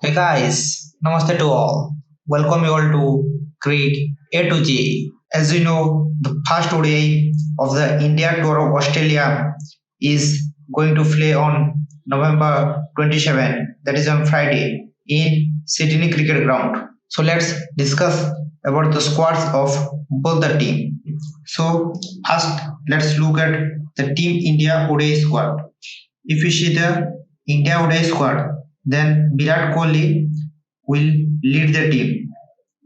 Hey guys, Namaste to all. Welcome you all to Cricket A to G. As you know, the first ODI of the India tour of Australia is going to play on November 27, that is on Friday, in Sydney Cricket Ground. So let's discuss about the squads of both the team. So first, let's look at the Team India ODI squad. If you see the India ODI squad, then Virat Kohli will lead the team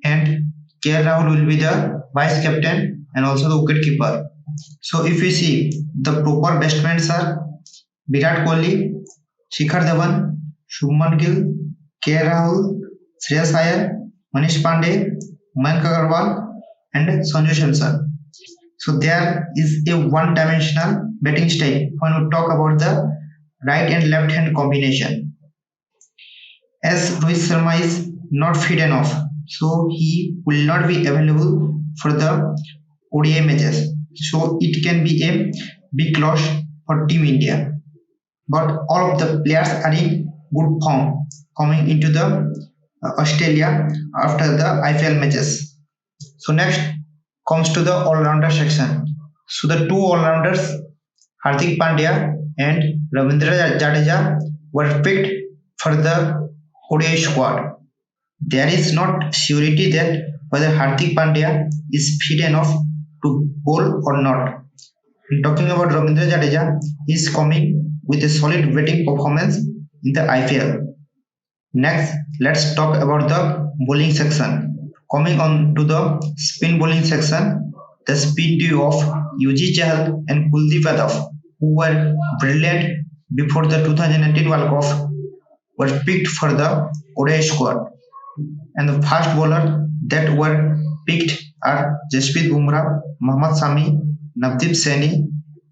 and KL Rahul will be the vice captain and also the wicket keeper. So if you see the proper batsmen are Virat Kohli, Shikhar Dhawan, Shubman Gill, KL Rahul, Shreyas Iyer, Manish Pandey, Mayank Agarwal and Sanju Samson. So there is a one-dimensional batting style when we talk about the right and left hand combination. As Rohit Sharma is not fit enough, so he will not be available for the ODI matches. So it can be a big loss for Team India. But all of the players are in good form coming into the Australia after the IPL matches. So next comes to the all-rounder section. So the two all-rounders, Hardik Pandya and Ravindra Jadeja, were picked for the ODI squad. There is not surety that whether Hardik Pandya is fit enough to bowl or not. And talking about Ravindra Jadeja, he is coming with a solid batting performance in the IPL. Next, let's talk about the bowling section. Coming on to the spin bowling section, the spin duo of Yuji Chahal and Kuldeep Yadav, who were brilliant before the 2019 World Cup, were picked for the ODI squad. And the fast bowler that were picked are Jasprit Bumrah, Mohammad Sami, Navdeep Saini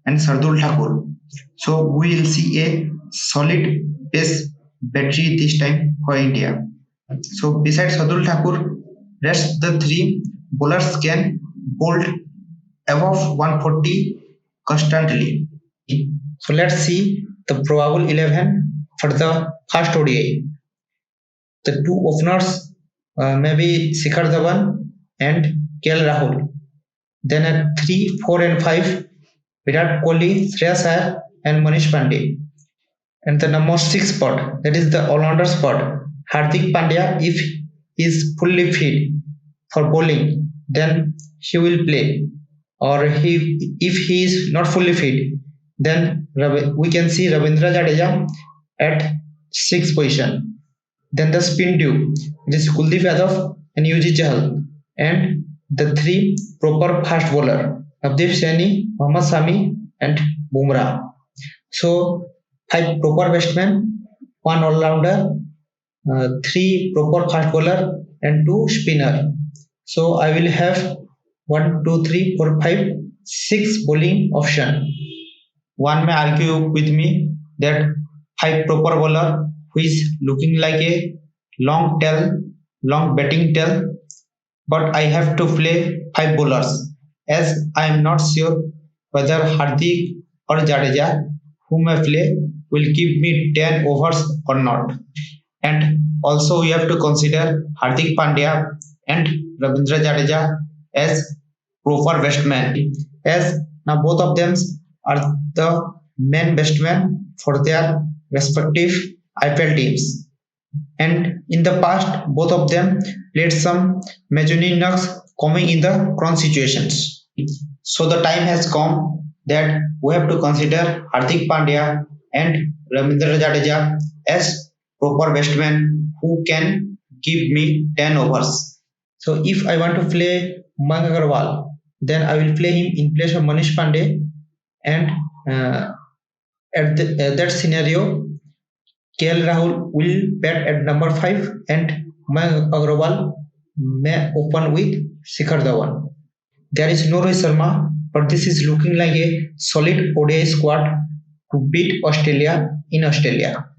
and Shardul Thakur. So we will see a solid pace battery this time for India. So besides Shardul Thakur, rest the three bowlers can bowl above 140 constantly. So let's see the probable 11 for the first ODI. The two openers may be Shikhar Dhawan and KL Rahul. Then at 3, 4 and 5, Virat Kohli, Shreyas Iyer and Manish Pandey. And the number 6 spot, that is the all-rounder spot, Hardik Pandya, if he is fully fit for bowling, then he will play. Or if he is not fully fit, then we can see Ravindra Jadeja at 6th position. Then the spin duo, it is Kuldeep Yadav and Yuji Chahal, and the three proper fast bowler, Navdeep Saini, Mohammad Sami and Bumrah. So 5 proper batsmen, 1 all-rounder, 3 proper fast bowler and 2 spinner. So I will have 1, 2, 3, 4, 5, 6 bowling option. One may argue with me that 5 proper bowler who is looking like a long batting tail, but I have to play 5 bowlers as I am not sure whether Hardik or Jadeja whom I play will give me 10 overs or not. And also we have to consider Hardik Pandya and Ravindra Jadeja as proper batsmen, as now both of them are the main batsmen for their respective IPL teams. And in the past, both of them played some major knocks coming in the crunch situations. So the time has come that we have to consider Hardik Pandya and Ravindra Jadeja as proper batsmen who can give me 10 overs. So if I want to play Mayank Agarwal, then I will play him in place of Manish Pandey, and at that scenario, KL Rahul will bat at number 5 and Mayank Agarwal may open with Shikhar Dhawan. There is no Rohit Sharma, but this is looking like a solid ODI squad to beat Australia in Australia.